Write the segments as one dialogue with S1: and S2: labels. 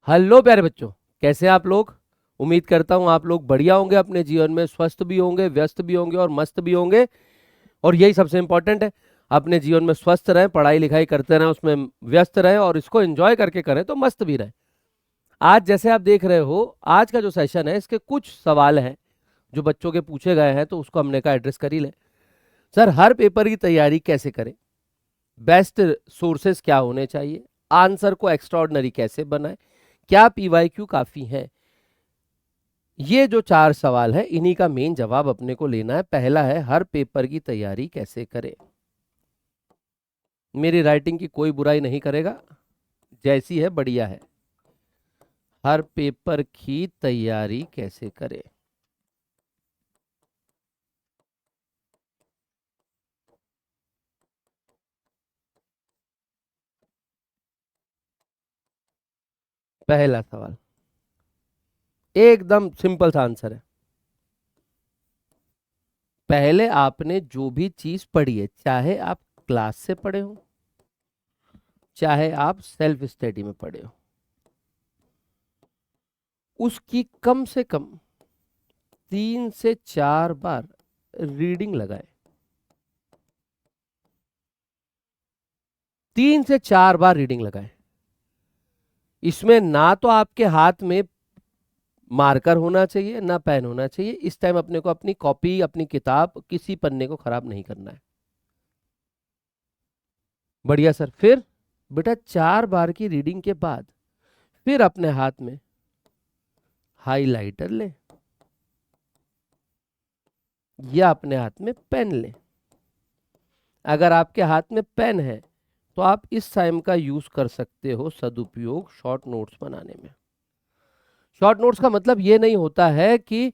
S1: Hello प्यारे बच्चों, कैसे हैं आप लोग। उम्मीद करता हूं आप लोग बढ़िया होंगे, अपने जीवन में स्वस्थ भी होंगे, व्यस्त भी होंगे और मस्त भी होंगे। और यही सबसे इंपॉर्टेंट है, अपने जीवन में स्वस्थ रहें, पढ़ाई लिखाई करते रहें, उसमें व्यस्त रहें और इसको एंजॉय करके करें तो मस्त भी रहें। आज जैसे आप देख रहे हो, आज का जो सेशन है इसके कुछ सवाल हैं जो बच्चों के पूछे गए हैं, तो उसको हमने कहा एड्रेस कर ही ले। सर, हर पेपर की तैयारी कैसे करें, बेस्ट सोर्सेस क्या होने चाहिए, आंसर को एक्स्ट्राऑर्डिनरी कैसे बनाएं, क्या पीवाईक्यू काफी है। ये जो चार सवाल है इन्हीं का मेन जवाब अपने को लेना है। पहला है, हर पेपर की तैयारी कैसे करें। मेरी राइटिंग की कोई बुराई नहीं करेगा, जैसी है बढ़िया है। हर पेपर की तैयारी कैसे करें। पहला सवाल एकदम सिंपल सा आंसर है। पहले आपने जो भी चीज पढ़ी है, चाहे आप क्लास से पढ़े हो, चाहे आप सेल्फ स्टडी में पढ़े हो, उसकी कम से कम 3 से 4 बार रीडिंग लगाए। 3 से 4 बार रीडिंग लगाए। इसमें ना तो आपके हाथ में मार्कर होना चाहिए, ना पेन होना चाहिए। इस टाइम अपने को अपनी कॉपी, अपनी किताब, किसी पन्ने को खराब नहीं करना है। बढ़िया सर। फिर बेटा 4 बार की रीडिंग के बाद फिर अपने हाथ में हाइलाइटर ले या अपने हाथ में पेन ले। अगर आपके हाथ में पेन है तो आप इस टाइम का यूज कर सकते हो सदुपयोग शॉर्ट नोट्स बनाने में। शॉर्ट नोट्स का मतलब ये नहीं होता है कि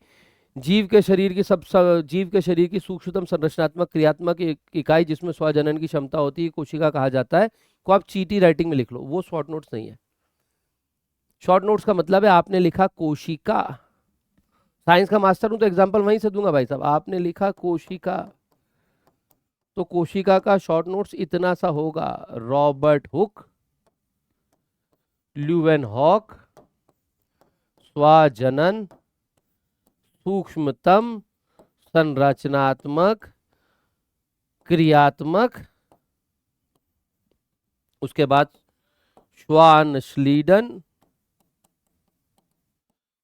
S1: जीव के शरीर की सूक्ष्मतम संरचनात्मक क्रियात्मक इकाई जिसमें स्वजनन की क्षमता होती है, कोशिका कहा जाता है, को आप चीटी राइटिंग में लिख लो, वो शॉर्ट नोट्स नहीं है। शॉर्ट नोट्स का मतलब है आपने लिखा कोशिका। साइंस का मास्टर हूं तो एग्जांपल वहीं से दूंगा भाई साहब। आपने लिखा कोशिका, तो कोशिका का शॉर्ट नोट्स इतना सा होगा। रॉबर्ट हुक, ल्यूवेनहॉक, स्वजनन, सूक्ष्मतम संरचनात्मक क्रियात्मक, उसके बाद श्वानश्लीडन,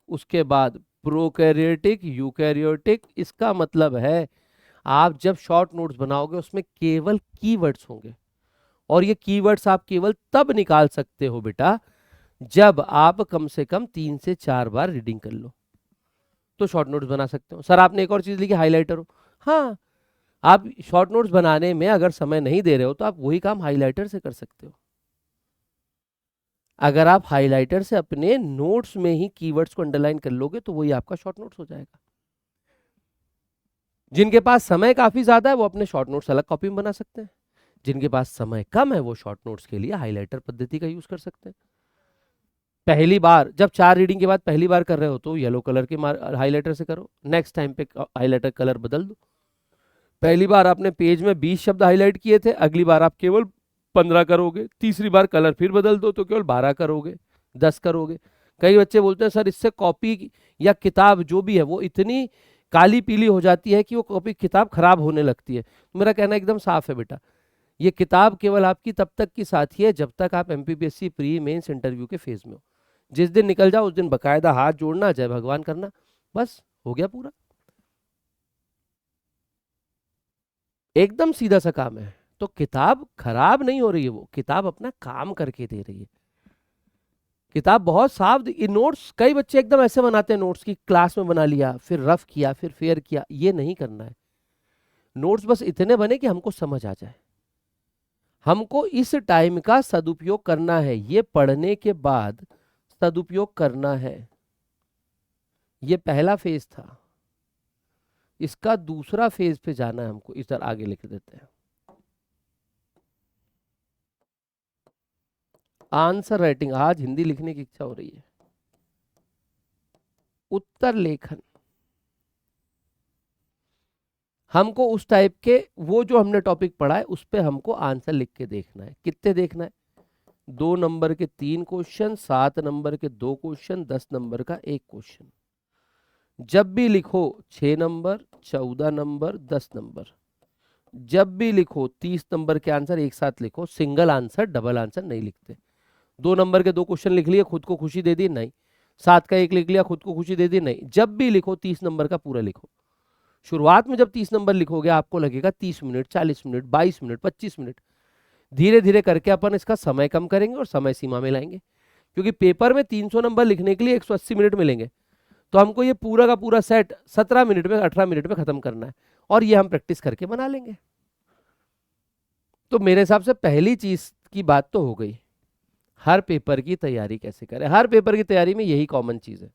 S1: उसके बाद प्रोकैरियोटिक यूकैरियोटिक। इसका मतलब है आप जब शॉर्ट नोट्स बनाओगे उसमें केवल कीवर्ड्स होंगे, और ये कीवर्ड्स आप केवल तब निकाल सकते हो बेटा जब आप कम से कम 3 से 4 बार रीडिंग कर लो, तो शॉर्ट नोट्स बना सकते हो। सर आपने एक और चीज लिखी, हाइलाइटर हो। हाँ, आप शॉर्ट नोट्स बनाने में अगर समय नहीं दे रहे हो तो आप वही काम हाइलाइटर से कर सकते हो। अगर आप हाइलाइटर से अपने नोट्स में ही कीवर्ड्स को अंडरलाइन कर लोगे तो वही आपका शॉर्ट नोट्स हो जाएगा। जिनके पास समय काफी ज्यादा है वो अपने शॉर्ट नोट्स अलग कॉपी में बना सकते हैं। जिनके पास समय कम है वो शॉर्ट नोट्स के लिए हाइलाइटर पद्धति का यूज कर सकते हैं। पहली बार जब 4 रीडिंग के बाद पहली बार कर रहे हो तो येलो कलर के हाइलाइटर से करो, नेक्स्ट टाइम पे हाइलाइटर कलर बदल दो। पहली बार आपने पेज में 20 शब्द हाईलाइट किए थे, अगली बार आप केवल 15 करोगे। तीसरी बार कलर फिर बदल दो तो केवल 12 करोगे, 10 करोगे। कई बच्चे बोलते हैं सर इससे कॉपी या किताब जो भी है वो इतनी काली पीली हो जाती है कि वो कॉपी किताब खराब होने लगती है। तो मेरा कहना एकदम साफ है बेटा, ये किताब केवल आपकी तब तक की साथी है जब तक आप एमपीपीएससी प्री मेंस इंटरव्यू के फेज में हो। जिस दिन निकल जाओ उस दिन बकायदा हाथ जोड़ना, जय भगवान करना, बस हो गया पूरा। एकदम सीधा सा काम है। तो किताब खराब नहीं हो रही है, वो किताब अपना काम करके दे रही है। किताब बहुत साफ। ये नोट्स कई बच्चे एकदम ऐसे बनाते हैं नोट्स की, क्लास में बना लिया फिर रफ किया फिर फेयर किया, ये नहीं करना है। नोट्स बस इतने बने कि हमको समझ आ जाए, हमको इस टाइम का सदुपयोग करना है, ये पढ़ने के बाद सदुपयोग करना है। ये पहला फेज था, इसका दूसरा फेज पे जाना है हमको। इस तरह आगे लिख देते हैं। आंसर राइटिंग, आज हिंदी लिखने की इच्छा हो रही है। उत्तर लेखन, हमको उस टाइप के वो जो हमने टॉपिक पढ़ा है उस पे हमको आंसर लिख के देखना है। कितने देखना है? 2 नंबर के 3 क्वेश्चन, 7 नंबर के 2 क्वेश्चन, 10 नंबर का 1 क्वेश्चन। जब भी लिखो 6 नंबर, 14 नंबर, 10 नंबर। जब भी लिखो 30 नंबर के आंसर एक साथ लिखो, सिंगल आंसर डबल आंसर नहीं लिखते। 2 नंबर के 2 क्वेश्चन लिख लिए, खुद को खुशी दे दी नहीं। 7 का 1 लिख लिया, खुद को खुशी दे दी नहीं। जब भी लिखो 30 नंबर का पूरा लिखो। शुरुआत में जब 30 नंबर लिखोगे आपको लगेगा 30 मिनट, 40 मिनट, 22 मिनट, 25 मिनट। धीरे धीरे करके अपन इसका समय कम करेंगे और समय सीमा में लाएंगे, क्योंकि पेपर में 300 नंबर लिखने के लिए 180 मिनट मिलेंगे। तो हमको ये पूरा का पूरा सेट 17 मिनट में, 18 मिनट में खत्म करना है, और ये हम प्रैक्टिस करके बना लेंगे। तो मेरे हिसाब से पहली चीज की बात तो हो गई, हर पेपर की तैयारी कैसे करें। हर पेपर की तैयारी में यही कॉमन चीज है।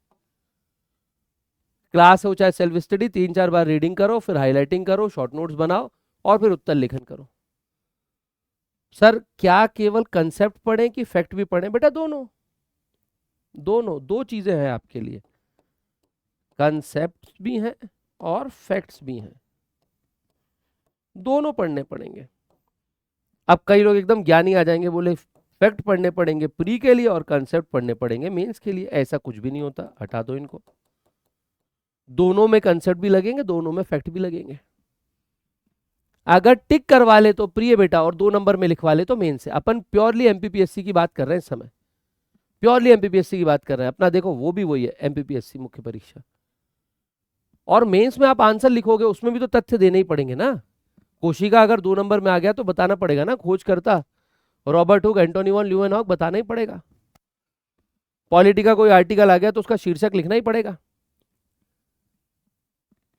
S1: क्लास हो चाहे सेल्फ स्टडी, 3-4 बार रीडिंग करो, फिर हाईलाइटिंग करो, शॉर्ट नोट्स बनाओ, और फिर उत्तर लेखन करो। सर क्या केवल कंसेप्ट पढ़ें कि फैक्ट भी पढ़ें? बेटा दोनों, दो चीजें हैं आपके लिए, कंसेप्ट भी हैं और फैक्ट्स भी हैं, दोनों पढ़ने पड़ेंगे। अब कई लोग एकदम ज्ञानी आ जाएंगे, बोले फैक्ट पढ़ने पड़ेंगे प्री के लिए और कंसेप्ट पढ़ने पड़ेंगे मेंस के लिए। ऐसा कुछ भी नहीं होता, हटा दो इनको। दोनों में कंसेप्ट भी लगेंगे, दोनों में फैक्ट भी लगेंगे। अगर टिक करवा ले तो प्रिय बेटा, और 2 नंबर में लिखवा ले तो मेन से। अपन प्योरली एमपीपीएससी की बात कर रहे हैं इस समय, प्योरली एमपीपीएससी की बात कर रहे हैं। अपना देखो वो भी वही है, एमपीपीएससी मुख्य परीक्षा। और मेंस में आप आंसर लिखोगे, उसमें भी तो तथ्य देने ही पड़ेंगे ना। कोशिका अगर 2 नंबर में आ गया तो बताना पड़ेगा ना, खोजकर्ता Robert Hooke, Antony von Leeuwenhoek, बताना ही पड़ेगा। पॉलिटी का कोई आर्टिकल आ गया तो उसका शीर्षक लिखना ही पड़ेगा।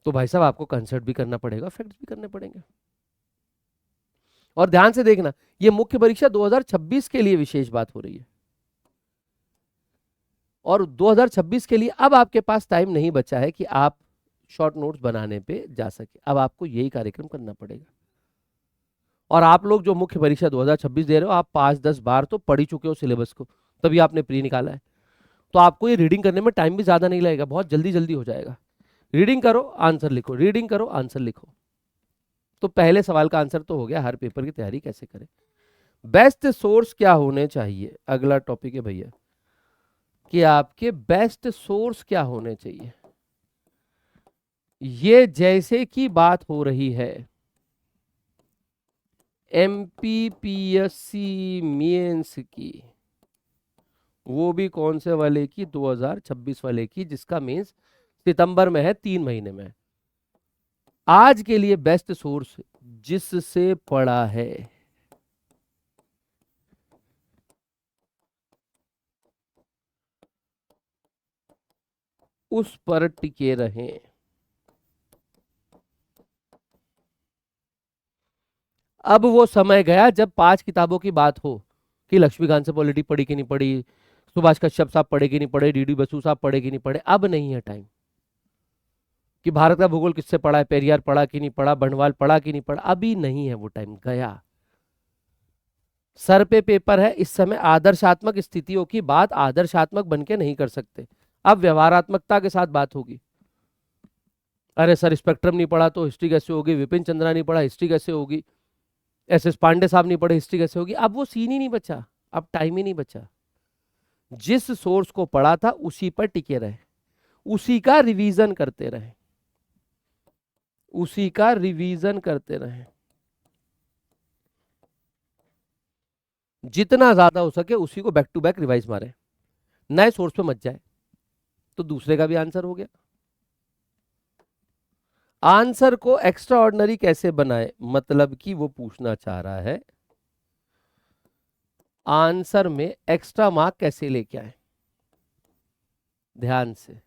S1: तो भाई साहब आपको कंसल्ट भी करना पड़ेगा, फैक्ट्स भी करने पड़ेंगे। और ध्यान से देखना, ये मुख्य परीक्षा 2026 के लिए विशेष बात हो रही है, और 2026 के लिए अब आपके पास टाइम नहीं बचा है कि आप शॉर्ट नोट्स बनाने पे जा सके। अब आपको यही कार्यक्रम करना पड़ेगा। और आप लोग जो मुख्य परीक्षा 2026 दे रहे हो, आप 5-10 बार तो पढ़ ही चुके हो सिलेबस को, तभी आपने प्री निकाला है। तो आपको ये रीडिंग करने में टाइम भी ज्यादा नहीं लगेगा, बहुत जल्दी जल्दी हो जाएगा। रीडिंग करो आंसर लिखो, रीडिंग करो आंसर लिखो। तो पहले सवाल का आंसर तो हो गया, हर पेपर की तैयारी कैसे करें। बेस्ट सोर्स क्या होने चाहिए, अगला टॉपिक है भैया, कि आपके बेस्ट सोर्स क्या होने चाहिए। ये जैसे कि बात हो रही है एमपीपीएससी मेंस की, वो भी कौन से वाले की, 2026 वाले की, जिसका मेंस सितंबर में है, 3 महीने में है। आज के लिए बेस्ट सोर्स जिससे पढ़ा है, उस पर टिके रहें। अब वो समय गया जब 5 किताबों की बात हो कि लक्ष्मीकांत से पॉलिटी पढ़ी कि नहीं पढ़ी, सुभाष कश्यप साहब पढ़े कि नहीं पढ़े, डीडी बसु साहब पढ़े कि नहीं पढ़े। अब नहीं है टाइम कि भारत का भूगोल किससे पढ़ा है, पेरियार पढ़ा कि नहीं पढ़ा, बंडवाल पढ़ा कि नहीं पढ़ा। अभी नहीं है वो टाइम, गया। सर पे पेपर है इस समय। आदर्शात्मक स्थितियों की बात आदर्शात्मक बन के नहीं कर सकते, अब व्यवहारात्मकता के साथ बात होगी। अरे सर स्पेक्ट्रम नहीं पढ़ा तो हिस्ट्री कैसे होगी, विपिन चंद्रा नहीं पढ़ा हिस्ट्री कैसे होगी, एस पांडे साहब नहीं पढ़े हिस्ट्री कैसे होगी। अब वो सीन ही नहीं बचा, अब टाइम ही नहीं बचा। जिस सोर्स को पढ़ा था उसी पर टिके रहे, उसी का रिवीजन करते रहे, उसी का रिवीजन करते रहे। जितना ज्यादा हो सके उसी को बैक टू बैक रिवाइज मारे, नए सोर्स पे मत जाए। तो दूसरे का भी आंसर हो गया। आंसर को एक्स्ट्रा ऑर्डिनरी कैसे बनाए, मतलब कि वो पूछना चाह रहा है आंसर में एक्स्ट्रा मार्क कैसे लेके आए। ध्यान से,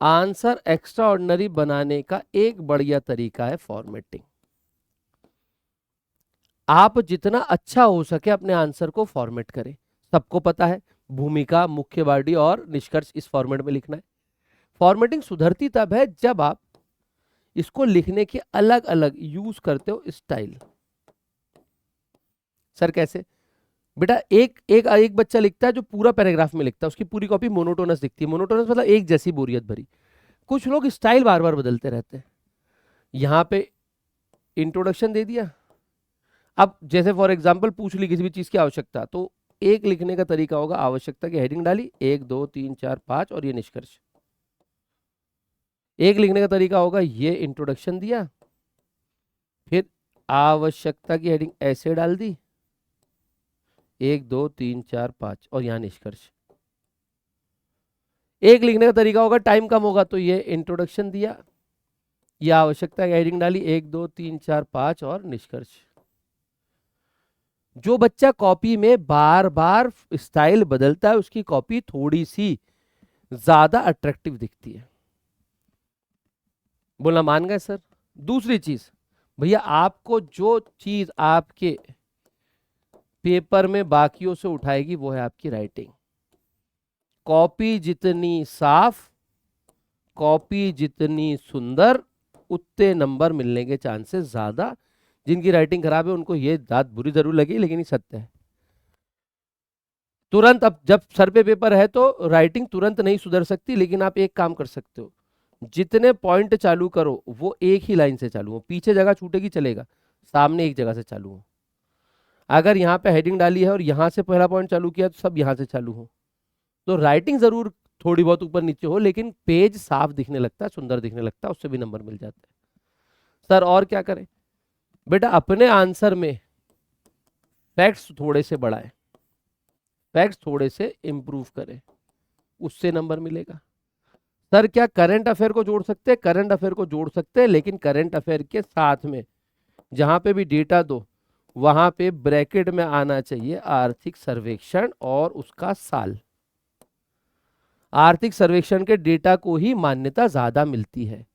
S1: आंसर एक्स्ट्रा ऑर्डिनरी बनाने का एक बढ़िया तरीका है फॉर्मेटिंग। आप जितना अच्छा हो सके अपने आंसर को फॉर्मेट करें। सबको पता है भूमिका, मुख्य बॉडी और निष्कर्ष इस फॉर्मेट में लिखना है। फॉर्मेटिंग सुधरती तब है जब आप इसको लिखने के अलग अलग यूज करते हो स्टाइल। सर कैसे? बेटा एक बच्चा लिखता है जो पूरा पैराग्राफ में लिखता है, उसकी पूरी कॉपी मोनोटोनस दिखती है। मोनोटोनस मतलब एक जैसी, बोरियत भरी। कुछ लोग स्टाइल बार बार बदलते रहते हैं। यहां पे इंट्रोडक्शन दे दिया, अब जैसे फॉर एग्जांपल पूछ ली किसी भी चीज की आवश्यकता, तो एक लिखने का तरीका होगा, आवश्यकता की हेडिंग डाली 1 2 3 4 5 और ये निष्कर्ष। एक लिखने का तरीका होगा, ये इंट्रोडक्शन दिया, फिर आवश्यकता की हेडिंग ऐसे डाल दी 1 2 3 4 5 और यहां निष्कर्ष। एक लिखने का तरीका होगा, टाइम कम होगा, तो ये इंट्रोडक्शन दिया, यह आवश्यकता की हेडिंग डाली 1 2 3 4 5 और निष्कर्ष। जो बच्चा कॉपी में बार बार स्टाइल बदलता है उसकी कॉपी थोड़ी सी ज्यादा अट्रैक्टिव दिखती है। बोलना मान गए सर? दूसरी चीज भैया, आपको जो चीज आपके पेपर में बाकियों से उठाएगी वो है आपकी राइटिंग। कॉपी जितनी साफ, कॉपी जितनी सुंदर, उतने नंबर मिलने के चांसेस ज्यादा। जिनकी राइटिंग खराब है उनको ये बात बुरी जरूर लगी, लेकिन ये सत्य है। तुरंत, अब जब सर पे पेपर है तो राइटिंग तुरंत नहीं सुधर सकती, लेकिन आप एक काम कर सकते हो, जितने पॉइंट चालू करो वो एक ही लाइन से चालू हो। पीछे जगह छूटेगी चलेगा, सामने एक जगह से चालू हो। अगर यहाँ पे हेडिंग डाली है और यहाँ से पहला पॉइंट चालू किया तो सब यहाँ से चालू हो। तो राइटिंग जरूर थोड़ी बहुत ऊपर नीचे हो, लेकिन पेज साफ दिखने लगता है, सुंदर दिखने लगता है, उससे भी नंबर मिल जाता है। सर और क्या करें? बेटा अपने आंसर में फैक्ट्स थोड़े से बढ़ाएं, फैक्ट्स थोड़े से इंप्रूव करें, उससे नंबर मिलेगा। सर क्या करंट अफेयर को जोड़ सकते हैं? करंट अफेयर को जोड़ सकते हैं, लेकिन करंट अफेयर के साथ में जहां पे भी डेटा दो वहां पे ब्रैकेट में आना चाहिए आर्थिक सर्वेक्षण और उसका साल। आर्थिक सर्वेक्षण के डेटा को ही मान्यता ज्यादा मिलती है।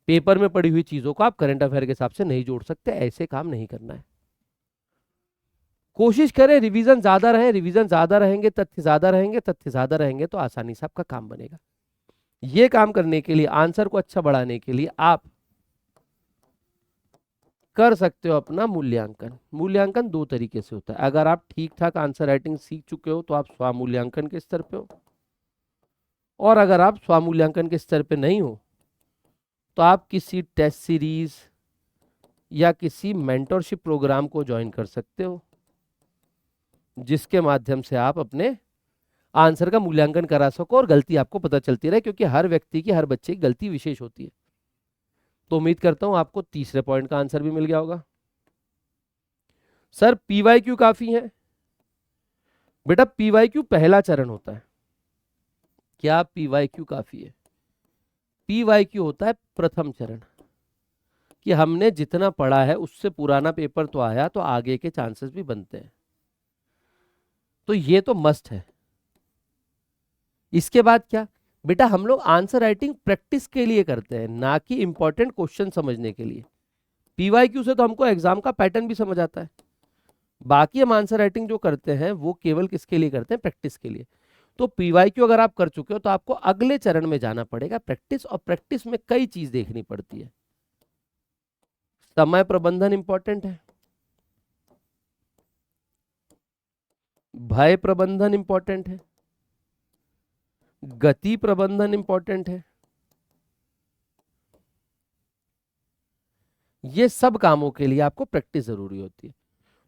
S1: पेपर में पड़ी हुई चीजों को आप करंट अफेयर के हिसाब से नहीं जोड़ सकते, ऐसे काम नहीं करना है। कोशिश करें रिवीजन ज्यादा रहे, रिवीजन ज्यादा रहेंगे, तथ्य ज्यादा रहेंगे, तथ्य ज्यादा रहेंगे तो आसानी से आपका काम बनेगा। ये काम करने के लिए, आंसर को अच्छा बढ़ाने के लिए आप कर सकते हो अपना मूल्यांकन। मूल्यांकन दो तरीके से होता है। अगर आप ठीक ठाक आंसर राइटिंग सीख चुके हो तो आप स्वमूल्यांकन के स्तर पे हो, और अगर आप स्वमूल्यांकन के स्तर पे नहीं हो तो आप किसी टेस्ट सीरीज या किसी मेंटरशिप प्रोग्राम को ज्वाइन कर सकते हो, जिसके माध्यम से आप अपने आंसर का मूल्यांकन करा सको और गलती आपको पता चलती रहे, क्योंकि हर व्यक्ति की, हर बच्चे की गलती विशेष होती है। तो उम्मीद करता हूं आपको तीसरे पॉइंट का आंसर भी मिल गया होगा। सर पीवाईक्यू काफी है? बेटा पीवाईक्यू पहला चरण होता है। क्या पीवाईक्यू काफी है? पीवाईक्यू होता है प्रथम चरण, कि हमने जितना पढ़ा है उससे पुराना पेपर तो आया तो आगे के चांसेस भी बनते हैं। तो ये तो मस्ट है। इसके बाद क्या बेटा, हम लोग आंसर राइटिंग प्रैक्टिस के लिए करते हैं, ना कि इंपॉर्टेंट क्वेश्चन समझने के लिए। पीवाईक्यू से तो हमको एग्जाम का पैटर्न भी समझ आता है। बाकी हम आंसर राइटिंग जो करते हैं वो केवल किसके लिए करते हैं? प्रैक्टिस के लिए। तो पीवाईक्यू अगर आप कर चुके हो तो आपको अगले चरण में जाना पड़ेगा, प्रैक्टिस। और प्रैक्टिस में कई चीज देखनी पड़ती है। समय प्रबंधन इंपॉर्टेंट है, भय प्रबंधन इंपॉर्टेंट है, गति प्रबंधन इंपॉर्टेंट है। ये सब कामों के लिए आपको प्रैक्टिस जरूरी होती है।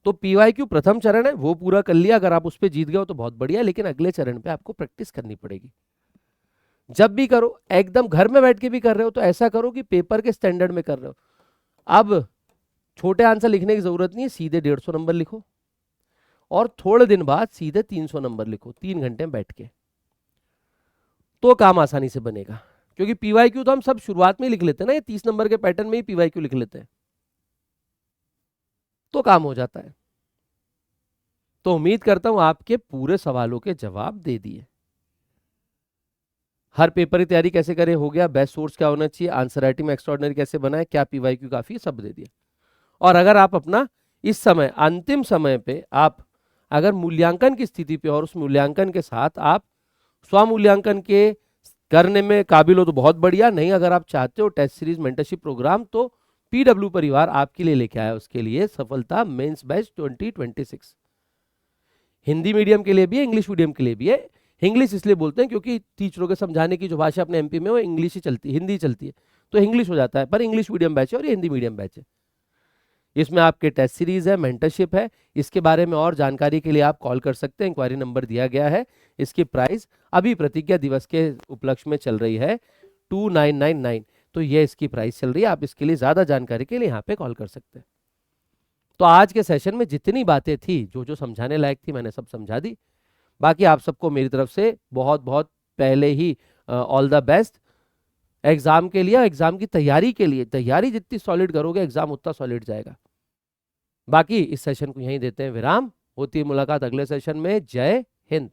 S1: तो पीवाईक्यू प्रथम चरण है, वो पूरा कर लिया, अगर आप उस पर जीत गए हो तो बहुत बढ़िया, लेकिन अगले चरण पे आपको प्रैक्टिस करनी पड़ेगी। जब भी करो, एकदम घर में बैठ के भी कर रहे हो तो ऐसा करो कि पेपर के स्टैंडर्ड में कर रहे हो। अब छोटे आंसर लिखने की जरूरत नहीं है, सीधे 150 नंबर लिखो और थोड़े दिन बाद सीधे 300 नंबर लिखो 3 घंटे में बैठ के, तो काम आसानी से बनेगा। क्योंकि पीवाईक्यू तो हम सब शुरुआत में ही लिख लेते हैं ना, ये 30 नंबर के पैटर्न में ही पीवाईक्यू लिख लेते हैं, तो काम हो जाता है। तो उम्मीद करता हूं आपके पूरे सवालों के जवाब दे दिए। हर पेपर की तैयारी कैसे करें हो गया, बेस्ट सोर्स क्या होना चाहिए, आंसर राइटिंग में एक्स्ट्राऑर्डिनरी कैसे बनाए, क्या पीवाईक्यू काफी, सब दे दिया। और अगर आप अपना इस समय अंतिम समय पे आप अगर मूल्यांकन की स्थिति पे और उस मूल्यांकन के साथ आप स्वमूल्यांकन के करने में काबिल हो तो बहुत बढ़िया, नहीं अगर आप चाहते हो टेस्ट सीरीज मेंटरशिप प्रोग्राम तो पीडब्ल्यू परिवार आपके लिए लेके आया, उसके लिए सफलता मेंस बैच 2026। हिंदी मीडियम के लिए भी है, इंग्लिश मीडियम के लिए भी है। इंग्लिश इसलिए बोलते हैं क्योंकि टीचरों के समझाने की जो भाषा अपने एमपी में वो इंग्लिश ही चलती है, हिंदी चलती है, तो इंग्लिश हो जाता है, पर इंग्लिश मीडियम बैच है और ये हिंदी मीडियम बैच है। इसमें आपके टेस्ट सीरीज है, मेंटरशिप है। इसके बारे में और जानकारी के लिए आप कॉल कर सकते हैं, इंक्वायरी नंबर दिया गया है। इसकी प्राइस अभी प्रतिज्ञा दिवस के उपलक्ष्य में चल रही है 2999। तो ये इसकी प्राइस चल रही है, आप इसके लिए ज्यादा जानकारी के लिए यहाँ पे कॉल कर सकते हैं। तो आज के सेशन में जितनी बातें थी, जो जो समझाने लायक थी, मैंने सब समझा दी। बाकी आप सबको मेरी तरफ से बहुत बहुत पहले ही ऑल द बेस्ट एग्जाम के लिए, एग्जाम की तैयारी के लिए। तैयारी जितनी सॉलिड करोगे एग्जाम उतना सॉलिड जाएगा। बाकी इस सेशन को यहीं देते हैं विराम। होती है मुलाकात अगले सेशन में। जय हिंद।